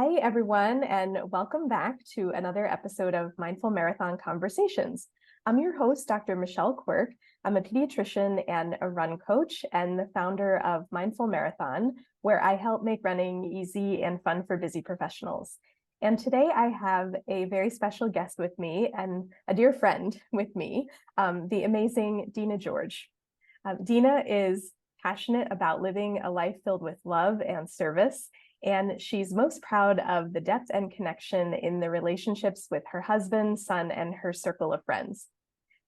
Hi, everyone, and welcome back to another episode of Mindful Marathon Conversations. I'm your host, Dr. Michelle Quirk. I'm a pediatrician and a run coach and the founder of Mindful Marathon, where I help make running easy and fun for busy professionals. And today I have a very special guest with me and a dear friend with me, the amazing Dena George. Dena is passionate about living a life filled with love and service. And she's most proud of the depth and connection in the relationships with her husband, son, and her circle of friends.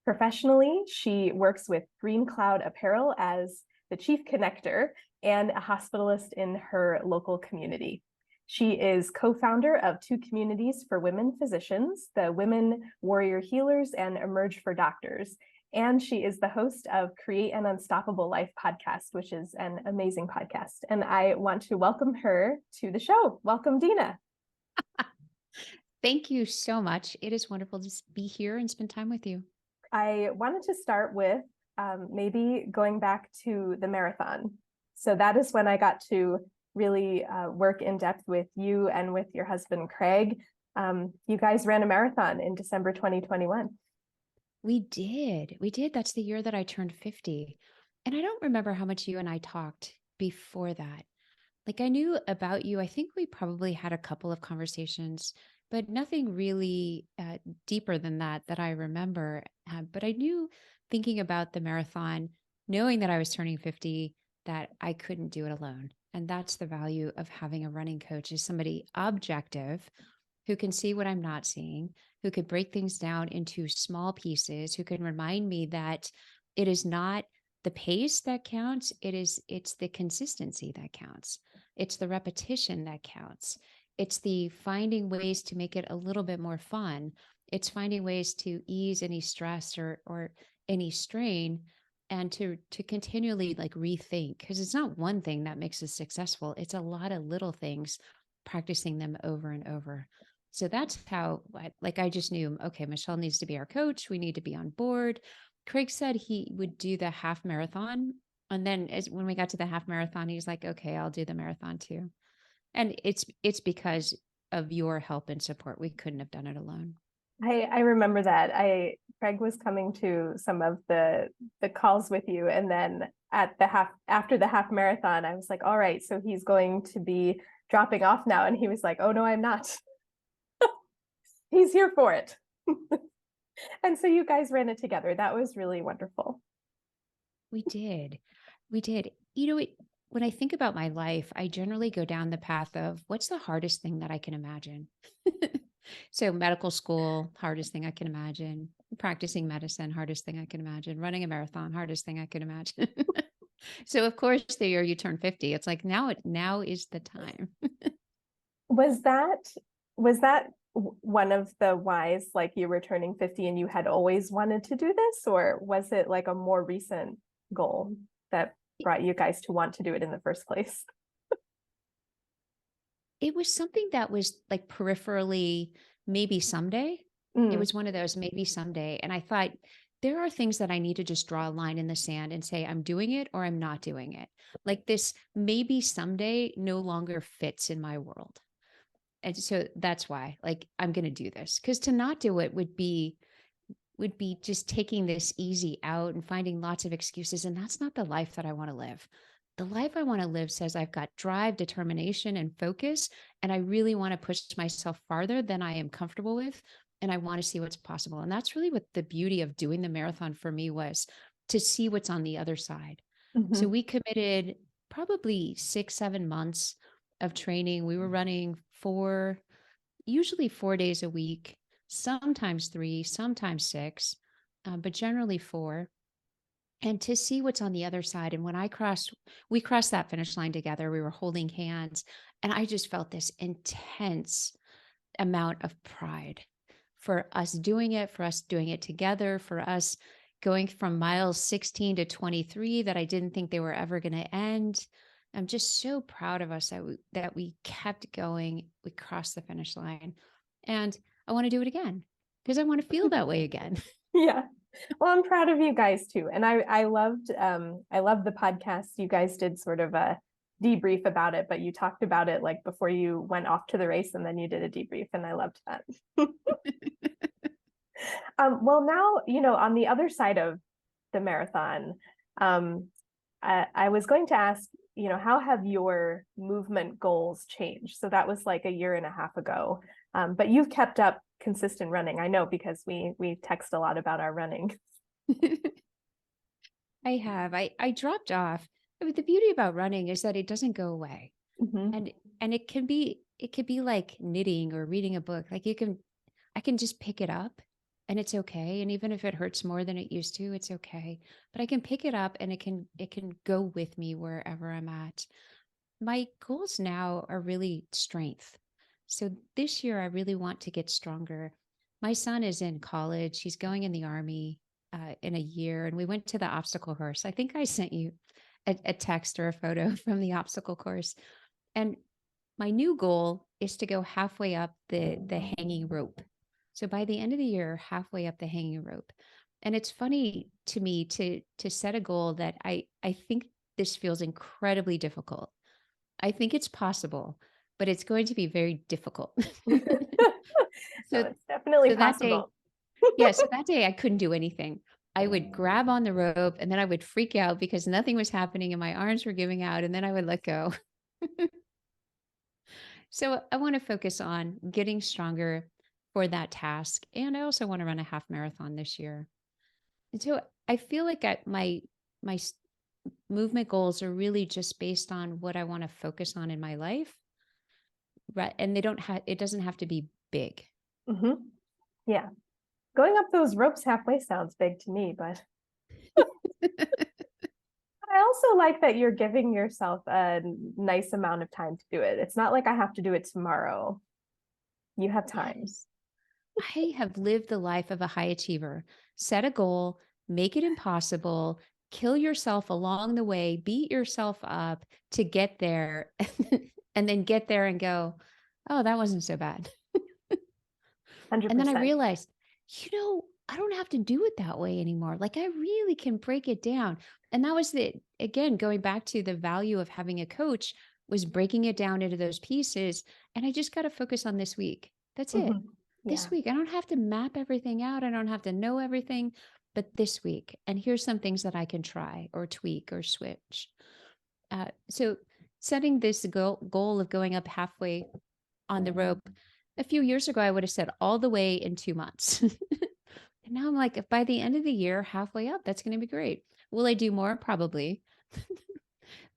Professionally, she works with GreenCloud Apparel as the chief connector and a hospitalist in her local community. She is co-founder of two communities for women physicians, the Women Warrior Healers and Emerge for Doctors. And she is the host of Create an Unstoppable Life podcast, which is an amazing podcast. And I want to welcome her to the show. Welcome, Dena. Thank you so much. It is wonderful to be here and spend time with you. I wanted to start with maybe going back to the marathon. So that is when I got to really work in depth with you and with your husband, Craig. You guys ran a marathon in December 2021. We did. That's the year that I turned 50. And I don't remember how much you and I talked before that. Like I knew about you. I think we probably had a couple of conversations, but nothing really deeper than that I remember. But I knew thinking about the marathon, knowing that I was turning 50, that I couldn't do it alone. And that's the value of having a running coach, is somebody objective who can see what I'm not seeing, who could break things down into small pieces, who can remind me that it is not the pace that counts. It's the consistency that counts. It's the repetition that counts. It's the finding ways to make it a little bit more fun. It's finding ways to ease any stress or any strain, and to continually like rethink, because it's not one thing that makes us successful. It's a lot of little things, practicing them over and over. So that's how, I just knew, okay, Michelle needs to be our coach. We need to be on board. Craig said he would do the half marathon. And then when we got to the half marathon, he's like, okay, I'll do the marathon too. And it's because of your help and support. We couldn't have done it alone. I remember that. Craig was coming to some of the calls with you, and then after the half marathon, I was like, all right, so he's going to be dropping off now. And he was like, oh no, I'm not. He's here for it. And so you guys ran it together. That was really wonderful. We did. When I think about my life, I generally go down the path of what's the hardest thing that I can imagine. So medical school, hardest thing I can imagine. Practicing medicine, hardest thing I can imagine. Running a marathon, hardest thing I can imagine. So of course, the year you turn 50, it's like now is the time. Was that one of the whys, like you were turning 50 and you had always wanted to do this, or was it like a more recent goal that brought you guys to want to do it in the first place? It was something that was like peripherally, maybe someday. It was one of those maybe someday. And I thought, there are things that I need to just draw a line in the sand and say, I'm doing it or I'm not doing it. Like this maybe someday no longer fits in my world. And so that's why, like, I'm going to do this, because to not do it would be just taking this easy out and finding lots of excuses. And that's not the life that I want to live. The life I want to live says I've got drive, determination, and focus. And I really want to push myself farther than I am comfortable with. And I want to see what's possible. And that's really what the beauty of doing the marathon for me was, to see what's on the other side. Mm-hmm. So we committed probably 6-7 months of training. We were running usually 4 days a week, sometimes 3, sometimes 6, but generally 4. And to see what's on the other side. And when we crossed that finish line together, we were holding hands, and I just felt this intense amount of pride for us doing it together, for us going from miles 16 to 23 that I didn't think they were ever going to end. I'm just so proud of us that we kept going. We crossed the finish line, and I want to do it again because I want to feel that way again. Yeah. Well, I'm proud of you guys too. And I loved the podcast. You guys did sort of a debrief about it, but you talked about it like before you went off to the race, and then you did a debrief, and I loved that. Well, now, on the other side of the marathon, I was going to ask, how have your movement goals changed? So that was like a year and a half ago, but you've kept up consistent running. I know because we text a lot about our running. I have. I dropped off. I mean, the beauty about running is that it doesn't go away. Mm-hmm. And it could be like knitting or reading a book. Like I can just pick it up and it's okay. And even if it hurts more than it used to, it's okay. But I can pick it up and it can go with me wherever I'm at. My goals now are really strength. So this year I really want to get stronger. My son is in college. He's going in the army in a year, and we went to the obstacle course. I think I sent you a text or a photo from the obstacle course. And my new goal is to go halfway up the hanging rope. So by the end of the year, halfway up the hanging rope. And it's funny to me to set a goal that I think this feels incredibly difficult. I think it's possible, but it's going to be very difficult. So so it's definitely so that day, possible. so that day I couldn't do anything. I would grab on the rope and then I would freak out because nothing was happening and my arms were giving out, and then I would let go. So I want to focus on getting stronger for that task. And I also want to run a half marathon this year. And so I feel like my movement goals are really just based on what I want to focus on in my life. Right. And it doesn't have to be big. Mm-hmm. Yeah. Going up those ropes halfway sounds big to me, but I also like that you're giving yourself a nice amount of time to do it. It's not like I have to do it tomorrow. You have time. Yes. I have lived the life of a high achiever. Set a goal, make it impossible, kill yourself along the way, beat yourself up to get there, and then get there and go, oh, that wasn't so bad. 100%. And then I realized, I don't have to do it that way anymore. Like I really can break it down. And that was again, going back to the value of having a coach was breaking it down into those pieces. And I just got to focus on this week. That's it. Mm-hmm. This Yeah. week. I don't have to map everything out. I don't have to know everything, but this week. And here's some things that I can try or tweak or switch. So setting this goal of going up halfway on the rope, a few years ago, I would have said all the way in 2 months. And now I'm like, if by the end of the year, halfway up, that's going to be great. Will I do more? Probably.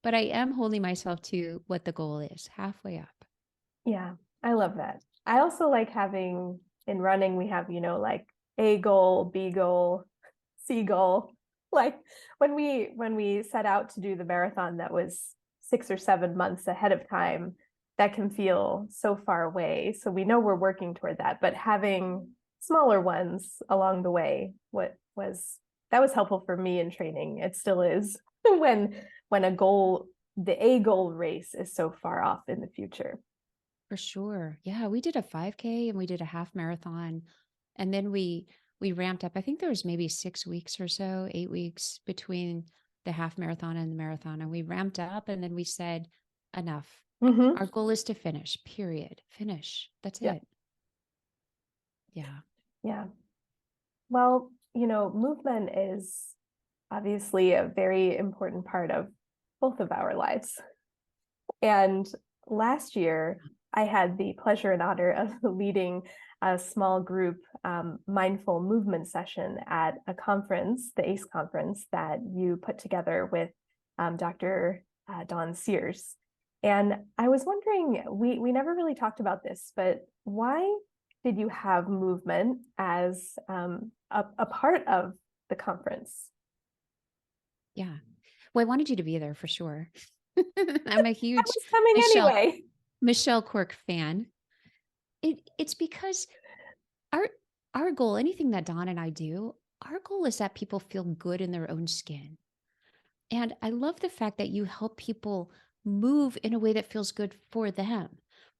But I am holding myself to what the goal is, halfway up. Yeah, I love that. I also like having in running, we have, like A goal, B goal, C goal. Like when we set out to do the marathon that was 6 or 7 months ahead of time, that can feel so far away. So we know we're working toward that, but having smaller ones along the way, that was helpful for me in training. It still is when the A goal race is so far off in the future. For sure. Yeah, we did a 5K and we did a half marathon. And then we ramped up. I think there was maybe 6 weeks or so, 8 weeks between the half marathon and the marathon. And we ramped up and then we said, enough. Mm-hmm. Our goal is to finish, period. Finish. That's it. Yeah. Yeah. Well, movement is obviously a very important part of both of our lives. And last year, I had the pleasure and honor of leading a small group mindful movement session at a conference, the ACE conference that you put together with Dr. Dawn Sears. And I was wondering, we never really talked about this, but why did you have movement as a part of the conference? Yeah. Well, I wanted you to be there for sure. I'm a huge I was coming anyway. Michelle Quirk fan. It's because our goal, anything that Dawn and I do, our goal is that people feel good in their own skin. And I love the fact that you help people move in a way that feels good for them.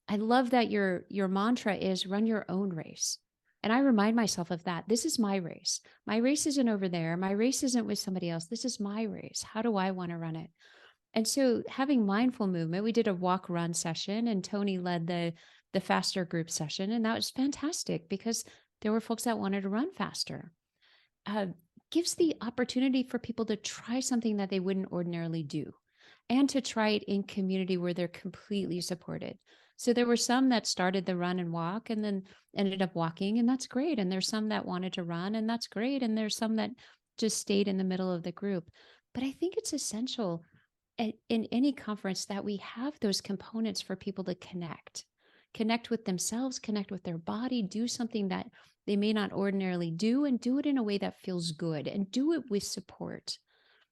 I love that your mantra is run your own race. And I remind myself of that. This is my race. My race isn't over there. My race isn't with somebody else. This is my race. How do I want to run it? And so having mindful movement, we did a walk run session and Tony led the faster group session. And that was fantastic because there were folks that wanted to run faster. Uh, Gives the opportunity for people to try something that they wouldn't ordinarily do and to try it in community where they're completely supported. So there were some that started the run and walk and then ended up walking, and that's great. And there's some that wanted to run, and that's great. And there's some that just stayed in the middle of the group. But I think it's essential in any conference that we have those components for people to connect with themselves, connect with their body, do something that they may not ordinarily do, and do it in a way that feels good, and do it with support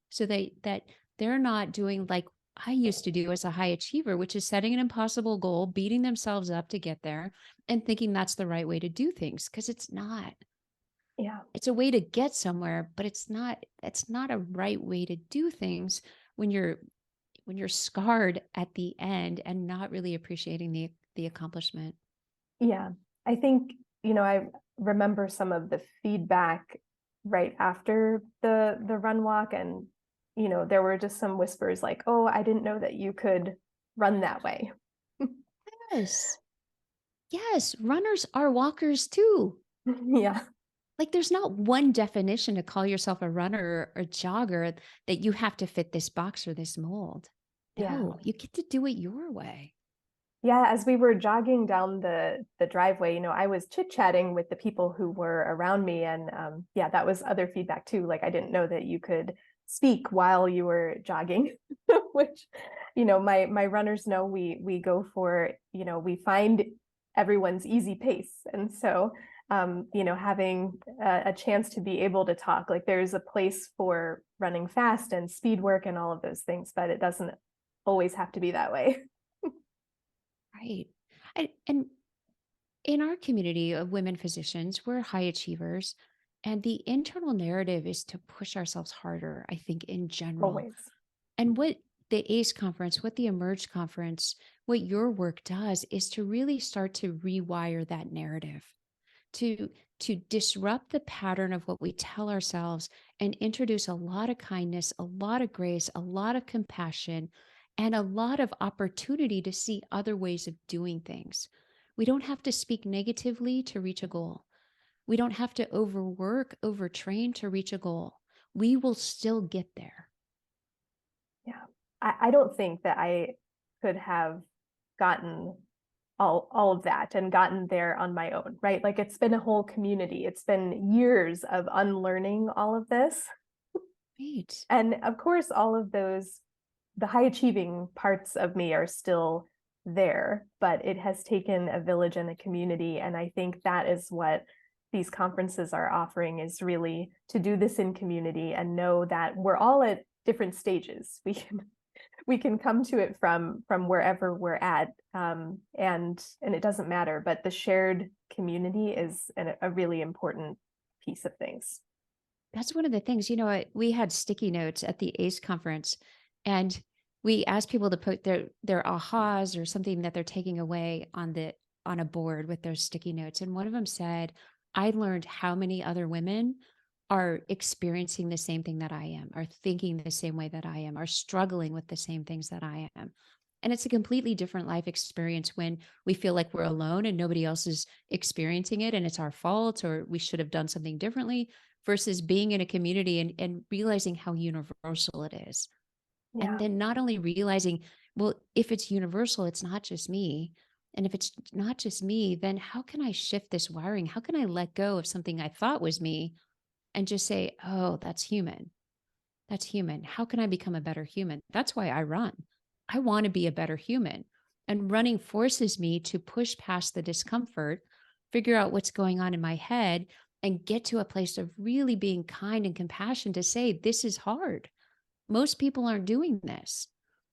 so that they're not doing like I used to do as a high achiever, which is setting an impossible goal, beating themselves up to get there, and thinking that's the right way to do things, because it's not. Yeah. It's a way to get somewhere, but it's not a right way to do things when you're scarred at the end and not really appreciating the accomplishment. Yeah. I think, I remember some of the feedback right after the run walk, and there were just some whispers like, "Oh, I didn't know that you could run that way." Yes. Yes, runners are walkers too. Yeah. Like there's not one definition to call yourself a runner or a jogger that you have to fit this box or this mold. Yeah. No, you get to do it your way. Yeah, as we were jogging down the driveway, I was chit-chatting with the people who were around me, and yeah, that was other feedback too. Like, I didn't know that you could speak while you were jogging, which, my runners know we go for, we find everyone's easy pace. And so, having a chance to be able to talk, like there's a place for running fast and speed work and all of those things, but it doesn't always have to be that way. Right. And in our community of women physicians, we're high achievers. And the internal narrative is to push ourselves harder, I think, in general. Always. And what the ACE conference, what the Emerge conference, what your work does is to really start to rewire that narrative, to disrupt the pattern of what we tell ourselves and introduce a lot of kindness, a lot of grace, a lot of compassion, and a lot of opportunity to see other ways of doing things. We don't have to speak negatively to reach a goal. We don't have to overwork, overtrain to reach a goal. We will still get there. Yeah. I don't think that I could have gotten all of that and gotten there on my own, right? Like, it's been a whole community. It's been years of unlearning all of this. Right. And of course, all of those, the high achieving parts of me are still there, but it has taken a village and a community. And I think that is what these conferences are offering, is really to do this in community and know that we're all at different stages. We can come to it from wherever we're at, and it doesn't matter, but the shared community is a really important piece of things. That's one of the things, we had sticky notes at the ACE conference, and we asked people to put their ahas or something that they're taking away on a board with those sticky notes. And one of them said, I learned how many other women are experiencing the same thing that I am, are thinking the same way that I am, are struggling with the same things that I am. And it's a completely different life experience when we feel like we're alone and nobody else is experiencing it and it's our fault or we should have done something differently, versus being in a community and realizing how universal it is. And Yeah. then not only realizing, well, if it's universal, it's not just me. And if it's not just me, then how can I shift this wiring? How can I let go of something I thought was me and just say, oh, that's human. That's human. How can I become a better human? That's why I run. I want to be a better human. And running forces me to push past the discomfort, figure out what's going on in my head, and get to a place of really being kind and compassion to say, this is hard. Most people aren't doing this.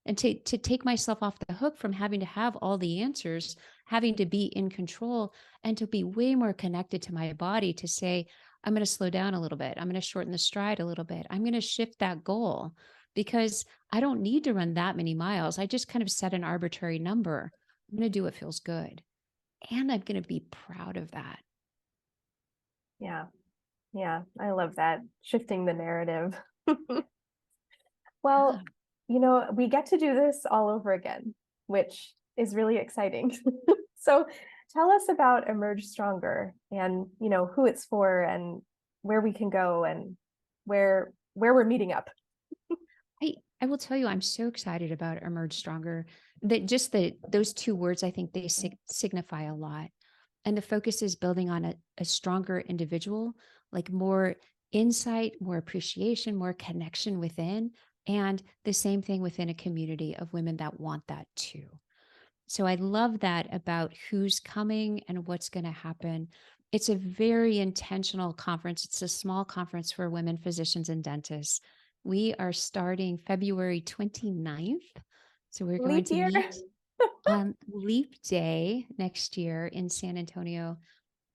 And to take myself off the hook from having to have all the answers, having to be in control, and to be way more connected to my body to say, I'm going to slow down a little bit. I'm going to shorten the stride a little bit. I'm going to shift that goal because I don't need to run that many miles. I just kind of set an arbitrary number. I'm going to do what feels good. And I'm going to be proud of that. Yeah. Yeah. I love that. Shifting the narrative. Well, we get to do this all over again, which is really exciting. So tell us about Emerge Stronger and, who it's for and where we can go and where we're meeting up. I will tell you, I'm so excited about Emerge Stronger. That just those two words, I think they signify a lot. And the focus is building on a stronger individual, like more insight, more appreciation, more connection within, and the same thing within a community of women that want that too. So I love that about who's coming and what's going to happen. It's a very intentional conference. It's a small conference for women physicians and dentists. We are starting February 29th. So we're going Leap to year. meet on Leap Day next year in San Antonio.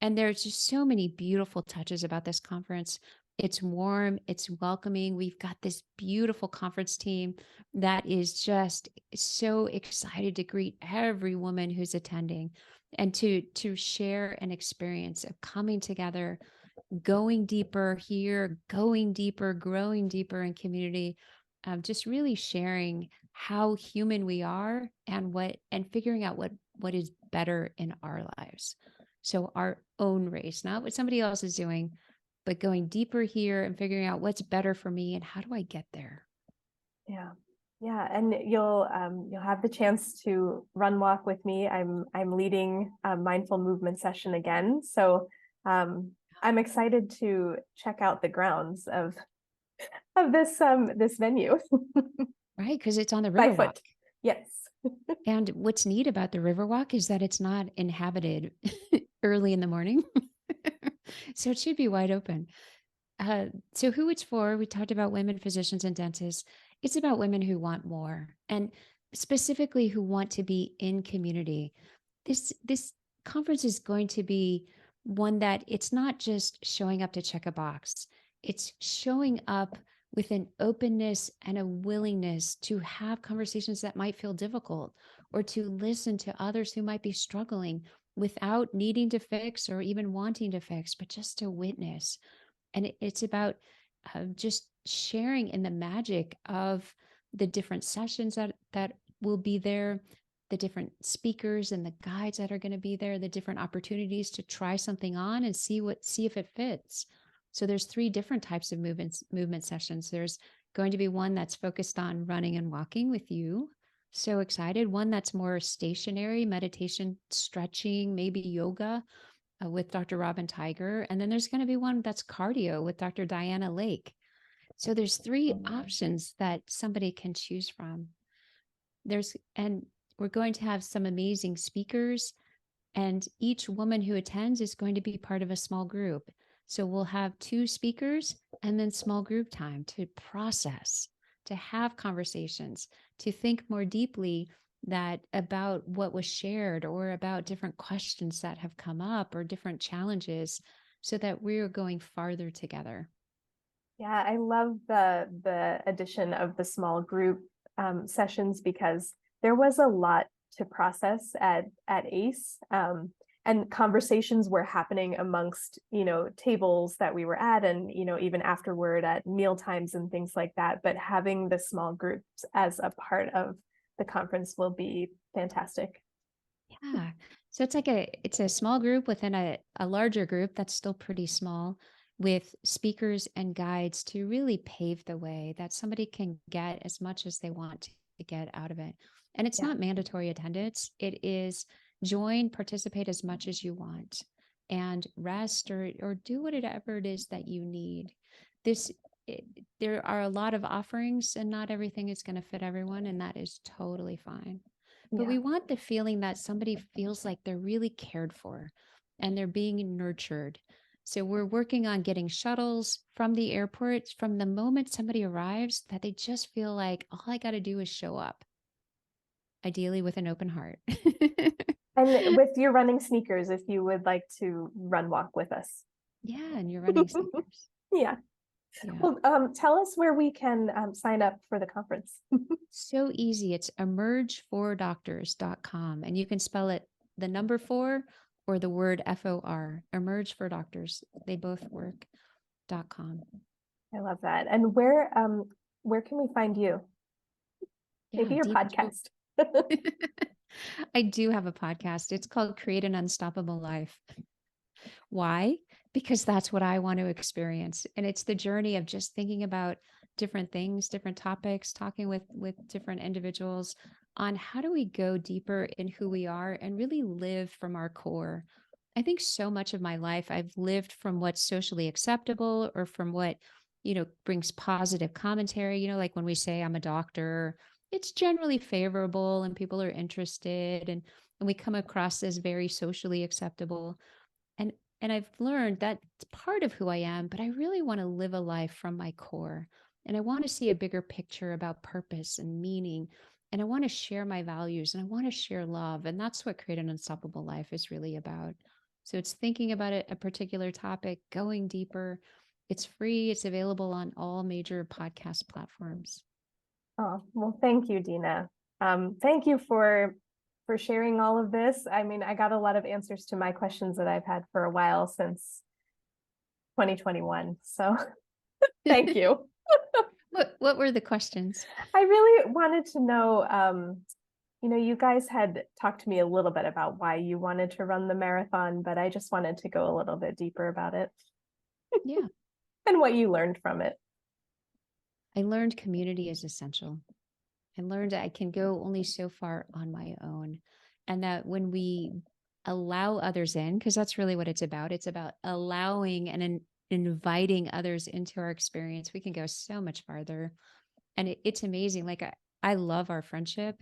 And there's just so many beautiful touches about this conference. It's warm, it's welcoming. We've got this beautiful conference team that is just so excited to greet every woman who's attending and to share an experience of coming together, going deeper here, going deeper, growing deeper in community, just really sharing how human we are and figuring out what is better in our lives. So our own race, not what somebody else is doing, but going deeper here and figuring out what's better for me and how do I get there? Yeah. Yeah. And you'll have the chance to run walk with me. I'm leading a mindful movement session again. So I'm excited to check out the grounds of this venue. Right. Because it's on the By Riverwalk. foot. Yes. And what's neat about the Riverwalk is that it's not inhabited early in the morning. So it should be wide open. So who it's for, we talked about women physicians and dentists. It's about women who want more and specifically who want to be in community. This conference is going to be one that it's not just showing up to check a box. It's showing up with an openness and a willingness to have conversations that might feel difficult or to listen to others who might be struggling without needing to fix or even wanting to fix, but just to witness. And it's about just sharing in the magic of the different sessions that will be there, the different speakers and the guides that are going to be there, the different opportunities to try something on and see if it fits. So there's 3 different types of movement sessions. There's going to be one that's focused on running and walking with you. So excited. One that's more stationary, meditation, stretching, maybe yoga with Dr. Robin Tiger. And then there's going to be one that's cardio with Dr. Diana Lake. So there's 3 options that somebody can choose from. And we're going to have some amazing speakers, and each woman who attends is going to be part of a small group. So we'll have 2 speakers and then small group time to process, to have conversations, to think more deeply about what was shared or about different questions that have come up or different challenges so that we're going farther together. Yeah, I love the addition of the small group sessions because there was a lot to process at ACE. And conversations were happening amongst, tables that we were at and, even afterward at meal times and things like that. But having the small groups as a part of the conference will be fantastic. Yeah. So it's a small group within a larger group that's still pretty small with speakers and guides to really pave the way that somebody can get as much as they want to get out of it. And it's not mandatory attendance. It is join, participate as much as you want and rest or do whatever it is that you need. There are a lot of offerings and not everything is going to fit everyone, and that is totally fine. But we want the feeling that somebody feels like they're really cared for and they're being nurtured. So we're working on getting shuttles from the airport from the moment somebody arrives that they just feel like all I got to do is show up, ideally with an open heart. And with your running sneakers, if you would like to run walk with us. Yeah, and you're running sneakers. Yeah. Well, tell us where we can sign up for the conference. So easy. It's emergefordoctors.com. And you can spell it the number 4 or the word FOR, Emerge for Doctors. They both work.com. I love that. And where can we find you? Maybe Yeah, your Dena podcast. George. I do have a podcast. It's called Create an Unstoppable Life. Why? Because that's what I want to experience. And it's the journey of just thinking about different things, different topics, talking with different individuals on how do we go deeper in who we are and really live from our core. I think so much of my life I've lived from what's socially acceptable or from what, brings positive commentary, like when we say I'm a doctor, it's generally favorable and people are interested and we come across as very socially acceptable. And and I've learned that it's part of who I am, but I really want to live a life from my core. And I want to see a bigger picture about purpose and meaning. And I want to share my values and I want to share love. And that's what Create an Unstoppable Life is really about. So it's thinking about it, a particular topic, going deeper. It's free, it's available on all major podcast platforms. Oh, well, thank you, Dena. Thank you for sharing all of this. I mean, I got a lot of answers to my questions that I've had for a while since 2021. So thank you. What were the questions? I really wanted to know, you guys had talked to me a little bit about why you wanted to run the marathon, but I just wanted to go a little bit deeper about it. Yeah. And what you learned from it. I learned community is essential. I learned I can go only so far on my own. And that when we allow others in, because that's really what it's about allowing and inviting others into our experience, we can go so much farther. And it's amazing. Like, I love our friendship.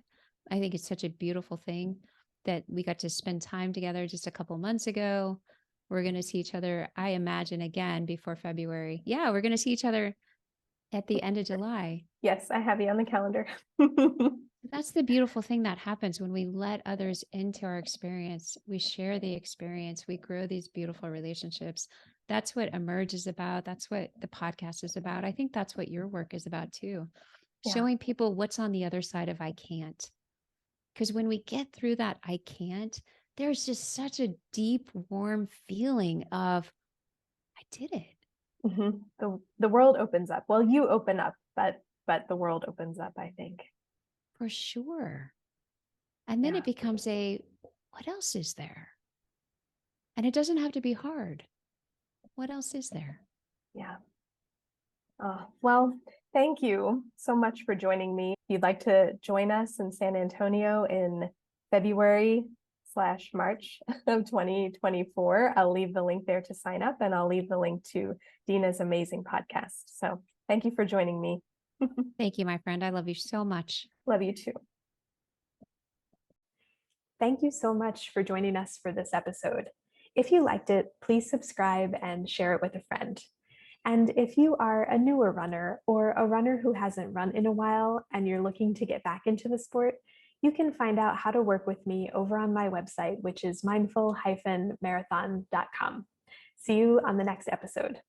I think it's such a beautiful thing that we got to spend time together just a couple months ago. We're going to see each other, I imagine, again before February. Yeah, we're going to see each other at the end of July. Yes, I have you on the calendar. That's the beautiful thing that happens when we let others into our experience. We share the experience, we grow these beautiful relationships. That's what Emerge is about. That's what the podcast is about. I think that's what your work is about too. Yeah. Showing people what's on the other side of I can't. Because when we get through that I can't, there's just such a deep, warm feeling of I did it. Mm-hmm. The world opens up. Well, you open up, but the world opens up, I think. For sure. And then Yeah. it becomes what else is there? And it doesn't have to be hard. What else is there? Yeah. Well, thank you so much for joining me. If you'd like to join us in San Antonio in February/March of 2024, I'll leave the link there to sign up, and I'll leave the link to Dena's amazing podcast. So thank you for joining me. Thank you, my friend. I love you so much. Love you too. Thank you so much for joining us for this episode. If you liked it, please subscribe and share it with a friend. And if you are a newer runner or a runner who hasn't run in a while and you're looking to get back into the sport, you can find out how to work with me over on my website, which is mindful-marathon.com. See you on the next episode.